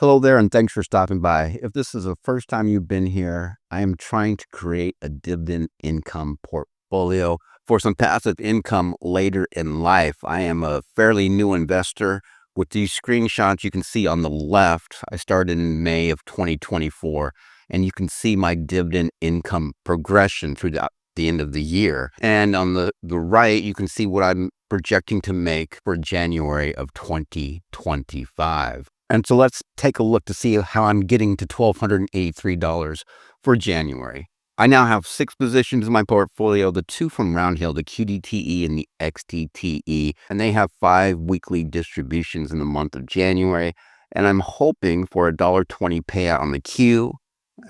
Hello there, and thanks for stopping by. If this is the first time you've been here, I am trying to create a dividend income portfolio for some passive income later in life. I am a fairly new investor. With these screenshots you can see on the left, I started in May of 2024, and you can see my dividend income progression through the end of the year. And on the right, you can see what I'm projecting to make for January of 2025. And so let's take a look to see how I'm getting to $1,283 for January. I now have 6 positions in my portfolio, the 2 from Roundhill, the QDTE and the XDTE, and they have 5 weekly distributions in the month of January. And I'm hoping for a $1.20 payout on the Q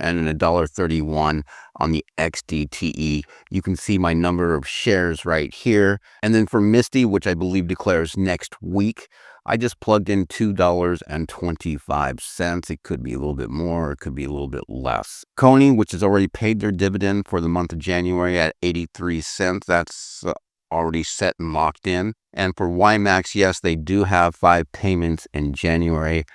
and a $1.31 on the XDTE. You can see my number of shares right here. And then for Misty, which I believe declares next week, I just plugged in $2.25. It could be a little bit more, it could be a little bit less. Coney, which has already paid their dividend for the month of January at 83 cents, that's already set and locked in. And for YieldMax, yes, they do have 5 payments in January.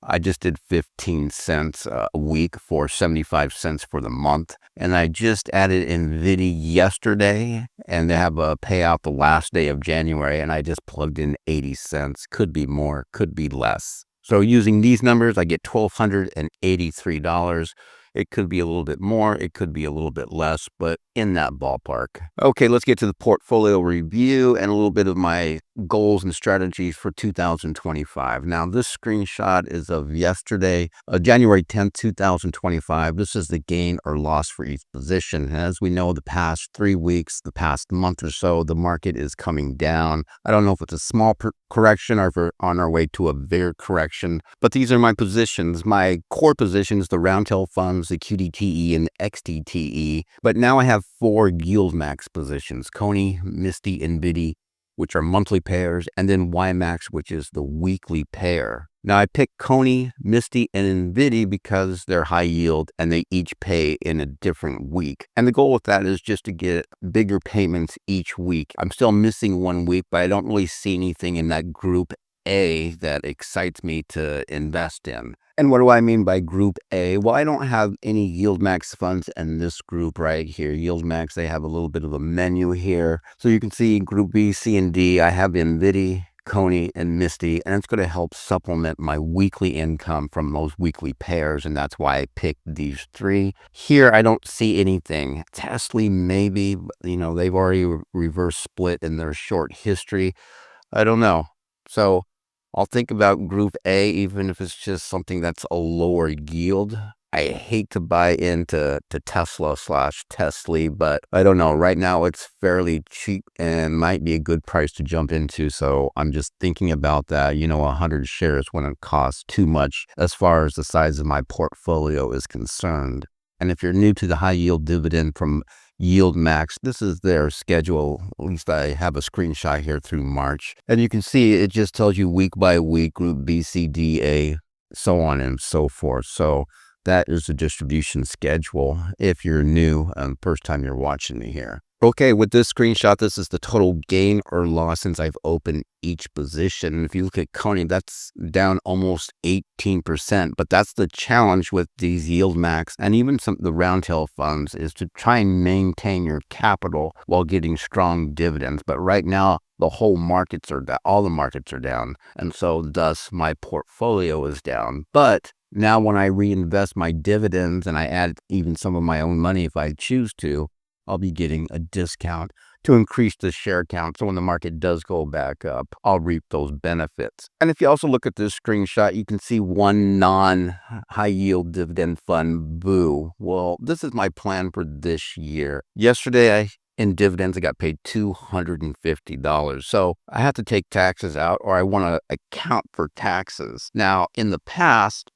I just did 15 cents a week for 75 cents for the month. And I just added NVDY yesterday, and they have a payout the last day of January, and I just plugged in 80 cents. Could be more, could be less. So using these numbers, I get $1,283. It could be a little bit more, it could be a little bit less, but in that ballpark. Okay, let's get to the portfolio review and a little bit of my goals and strategies for 2025. Now, this screenshot is of yesterday, January 10th, 2025. This is the gain or loss for each position. And as we know, the past 3 weeks, the past month or so, the market is coming down. I don't know if it's a small correction or if we're on our way to a bigger correction, but these are my positions. My core positions, the Roundhill funds, the QDTE and XDTE, but now I have 4 YieldMax positions: Coney, Misty, NVDY, which are monthly pairs, and then YieldMax, which is the weekly pair. Now I picked Coney, Misty, and NVDY because they're high yield and they each pay in a different week. And the goal with that is just to get bigger payments each week. I'm still missing 1 week, but I don't really see anything in that group A that excites me to invest in. And what do I mean by group A? Well, I don't have any YieldMax funds in this group right here. YieldMax, they have a little bit of a menu here. So you can see group B, C, and D. I have NVDY, Coney, and Misty, and it's going to help supplement my weekly income from those weekly pairs, and that's why I picked these 3. Here, I don't see anything. Tesla, maybe, they've already reverse split in their short history. I don't know. So I'll think about group A, even if it's just something that's a lower yield. I hate to buy into Tesla/Tesla, but I don't know. Right now, it's fairly cheap and might be a good price to jump into. So I'm just thinking about that. 100 shares wouldn't cost too much as far as the size of my portfolio is concerned. And if you're new to the high yield dividend from YieldMax, this is their schedule. At least I have a screenshot here through March. And you can see it just tells you week by week, group B, C, D, A, so on and so forth. So that is the distribution schedule if you're new and first time you're watching me here. Okay, with this screenshot, this is the total gain or loss since I've opened each position. If you look at Coney, that's down almost 18%. But that's the challenge with these YieldMax and even some of the Roundhill funds, is to try and maintain your capital while getting strong dividends. But right now, the whole markets are down, all the markets are down. And so thus my portfolio is down. But now when I reinvest my dividends and I add even some of my own money if I choose to, I'll be getting a discount to increase the share count. So when the market does go back up, I'll reap those benefits. And if you also look at this screenshot, you can see one non-high yield dividend fund, Boo. Well, this is my plan for this year. Yesterday, in dividends, I got paid $250. So I have to take taxes out, or I want to account for taxes. Now, in the past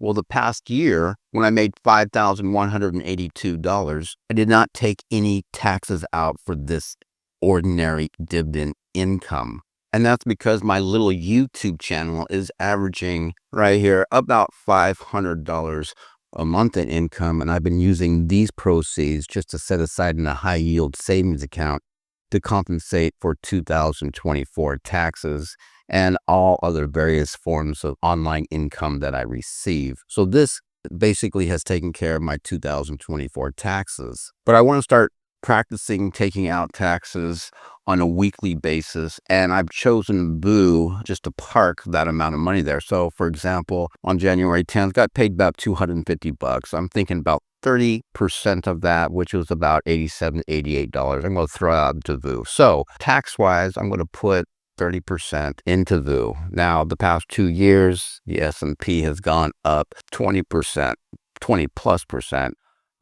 year, when I made $5,182, I did not take any taxes out for this ordinary dividend income. And that's because my little YouTube channel is averaging right here about $500 a month in income, and I've been using these proceeds just to set aside in a high yield savings account to compensate for 2024 taxes. and all other various forms of online income that I receive. So this basically has taken care of my 2024 taxes. But I want to start practicing taking out taxes on a weekly basis, and I've chosen Boo just to park that amount of money there. So for example, on January 10th, got paid about $250. I'm thinking about 30% of that, which was about $87, $88. I'm going to throw out to Boo. So tax-wise, I'm going to put 30% into VU. Now, the past 2 years, the S&P has gone up 20%, 20+%.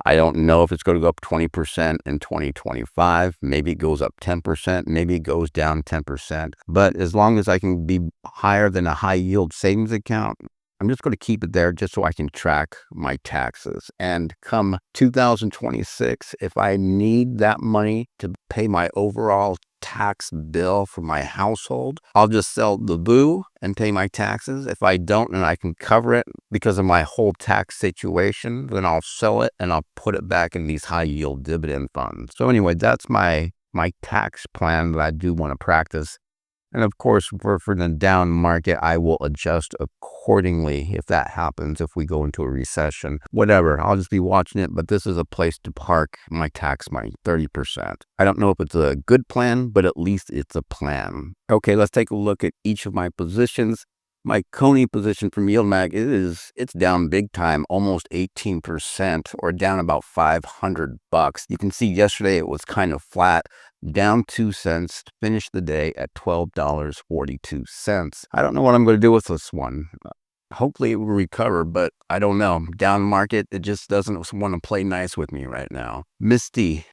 I don't know if it's going to go up 20% in 2025. Maybe it goes up 10%. Maybe it goes down 10%. But as long as I can be higher than a high yield savings account, I'm just going to keep it there just so I can track my taxes. And come 2026, if I need that money to pay my overall tax bill for my household, I'll just sell the Boo and pay my taxes. If I don't and I can cover it because of my whole tax situation, then I'll sell it and I'll put it back in these high yield dividend funds. So anyway, that's my tax plan that I do want to practice. And of course, for the down market, I will adjust accordingly if that happens, if we go into a recession, whatever. I'll just be watching it, but this is a place to park my tax money, 30%. I don't know if it's a good plan, but at least it's a plan. Okay, let's take a look at each of my positions. My Coney position from YieldMax it's down big time, almost 18%, or down about $500. You can see yesterday it was kind of flat, down 2 cents, finished the day at $12.42. I don't know what I'm going to do with this one. Hopefully it will recover, but I don't know. Down market, it just doesn't want to play nice with me right now. Misty,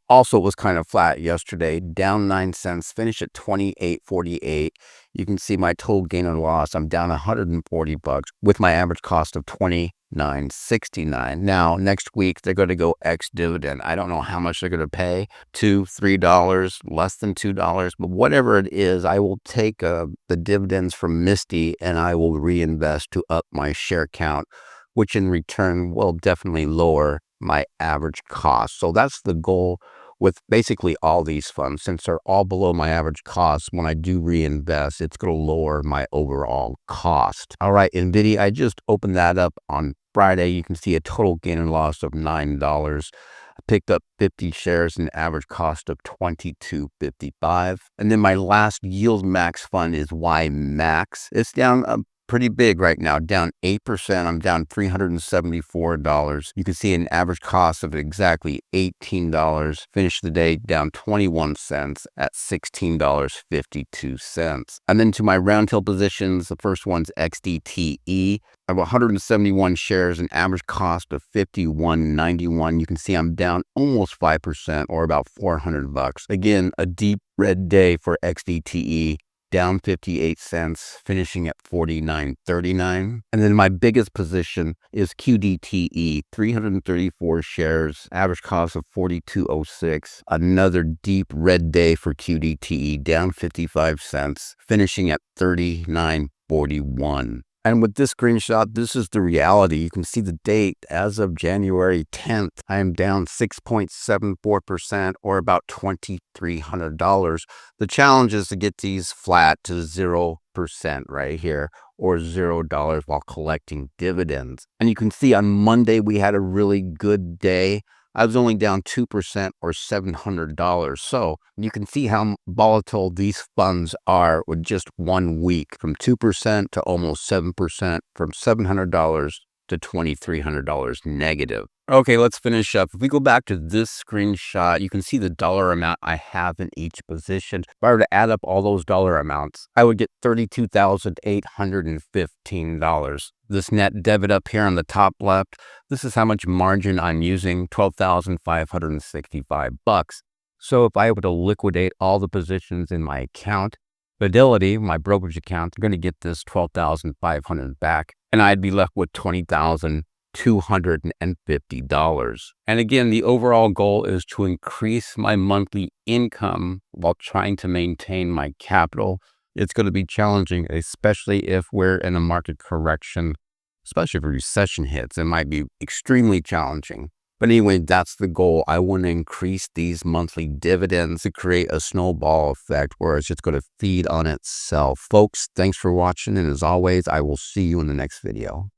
also was kind of flat yesterday, down 9 cents, finished at $28.48. You can see my total gain and loss. I'm down $140 with my average cost of $29.69. Now, next week, they're going to go ex-dividend. I don't know how much they're going to pay, $2, $3, less than $2. But whatever it is, I will take the dividends from Misty and I will reinvest to up my share count, which in return will definitely lower my average cost. So that's the goal with basically all these funds. Since they're all below my average cost, when I do reinvest, it's going to lower my overall cost. All right, NVDY, I just opened that up on Friday. You can see a total gain and loss of $9. I picked up 50 shares and average cost of $22.55. And then my last YieldMax fund is YieldMax. It's down pretty big right now, down 8%. I'm down $374. You can see an average cost of exactly $18. Finished the day down 21 cents at $16.52. And then to my round tail positions, the first one's XDTE. I have 171 shares, an average cost of $51.91. You can see I'm down almost 5%, or about $400. Again, a deep red day for XDTE. Down 58 cents, finishing at $49.39. And then my biggest position is QDTE, 334 shares, average cost of $42.06. Another deep red day for QDTE, down 55 cents, finishing at $39.41. And with this screenshot, this is the reality. You can see the date as of January 10th. I am down 6.74%, or about $2,300. The challenge is to get these flat to 0% right here, or $0 while collecting dividends. And you can see on Monday, we had a really good day. I was only down 2%, or $700. So you can see how volatile these funds are with just 1 week, from 2% to almost 7%, from $700 to $2,300 negative. Okay, let's finish up. If we go back to this screenshot, you can see the dollar amount I have in each position. If I were to add up all those dollar amounts, I would get $32,815. This net debit up here on the top left, this is how much margin I'm using, $12,565. So if I were to liquidate all the positions in my account, Fidelity, my brokerage account, I'm going to get this $12,500 back, and I'd be left with $20,250. And again, the overall goal is to increase my monthly income while trying to maintain my capital. It's going to be challenging, especially if we're in a market correction, especially if a recession hits. It might be extremely challenging. But anyway, that's the goal. I want to increase these monthly dividends to create a snowball effect where it's just going to feed on itself. Folks, thanks for watching. And as always, I will see you in the next video.